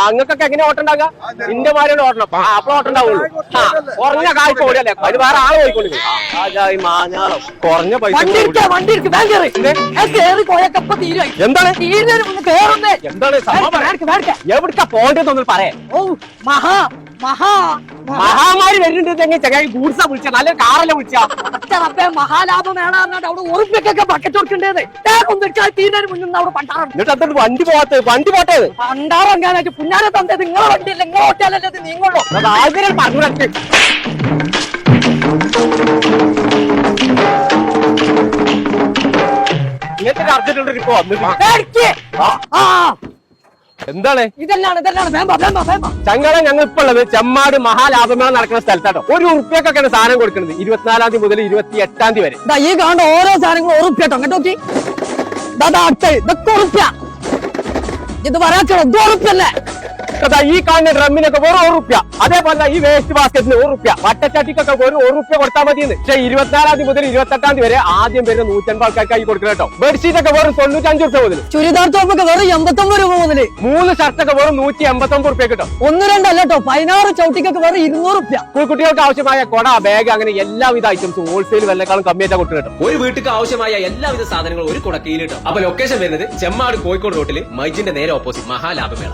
അങ്ങക്കൊക്കെ എങ്ങനെ ഓട്ടം ഉണ്ടാകുക? നിന്റെ മാരിയുടെ ഓട്ടണം അപ്പൊ ഓട്ടം ഉണ്ടാവുള്ളൂ. കുറഞ്ഞ കായ്പ ഓടിയല്ലേ അതിന് വേറെ ആള് പോയിക്കൊണ്ടിരിക്കും. കുറഞ്ഞ പൈസ എന്താണ് എവിടക്കാ പോണ്ടെന്നൊന്നും പറയാ. മഹാമാരി വരുന്നുണ്ടെങ്കിൽ ചങ്ങായി ഗൂഡ്സാ വിളിച്ച നല്ല കാറല്ലേ വിളിച്ച മഹാലാഭം വേണമെന്നാ അവിടെ ഉറപ്പൊക്കെ ബക്കറ്റ് കൊടുക്കണ്ടേന്ന് മുന്നിൽ അവിടെ പണ്ടാറുണ്ട്. എന്നിട്ട് അതൊരു വണ്ടി പോട്ടെ പണ്ടാറങ്ങാനായിട്ട് പുന്നാരെ തന്നത് നിങ്ങളെ വണ്ടിയില്ല, നിങ്ങളെ ഓട്ടാലല്ലേ നീങ്ങുള്ളൂ. ആദ്യം പറഞ്ഞു ഇങ്ങനത്തെ ഒരു അർജന്റ് ഇപ്പൊ എന്താണ് ചങ്ങളെ ഞങ്ങൾ ഇപ്പൊ ഉള്ളത് ചെമ്മാട് മഹാലാഭമേള നടക്കുന്ന സ്ഥലത്താട്ടോ. ഒരു ഉറുപ്പ്യൊക്കെയാണ് സാധനം കൊടുക്കുന്നത് 24 തീയതി മുതൽ 28 തീയതി വരെ. ഈ കാണുന്ന ഓരോ സാധനങ്ങളും ഉറുപ്പ്യാട്ടോ. കേട്ടോ ഇതൊക്കെ ഉറുപ്പ്യ. ഇത് പറയാ ഉറുപ്പ്യല്ലേ. ഈ കാണുന്ന ഡ്രമ്മിനൊക്കെ വെറും ₹1. അതേപോലെ ഈ വേസ്റ്റ് ബാസ്കറ്റിന് ₹1. വട്ടച്ചട്ടിക്കൊക്കെ വെറും ₹1 കൊടുത്താൽ മതിയെന്ന്. പക്ഷേ 24 തീയതി മുതൽ 28 തീയതി വരെ ആദ്യം വരുന്ന 150 ആൾക്കാർക്കായി കൊടുക്കണം കേട്ടോ. ബെഡ്ഷീറ്റ് ഒക്കെ വെറും ₹95 മുതൽ, ചുരിദാർ ടോപ്പൊക്കെ വെറും ₹89 മുതൽ, 3 ഷർട്ടൊക്കെ വെറും ₹189 കിട്ടും. 1 2 അല്ല കേട്ടോ, 16 ചവിട്ടിക്കൊക്കെ വെറും ₹200. സ്കൂൾ കുട്ടികൾക്ക് ആവശ്യമായ കൊട, ബാഗ് അങ്ങനെ എല്ലാവിധ ഐറ്റംസും ഹോൾസെയിൽ വിലക്കാളും കമ്മിയായിട്ട് കൊടുക്കണം കേട്ടോ. ഒരു വീട്ടിലേക്ക് ആവശ്യമായ എല്ലാവിധ സാധനങ്ങളും ഒരു കുടക്കീൽ കിട്ടും. അപ്പൊ ലൊക്കേഷൻ വരുന്നത് ചെമ്മാട് കോഴിക്കോട് റോട്ടില് മൈജിന്റെ നേരെ ഓപ്പോസിറ്റ് മഹാലാഭമേള.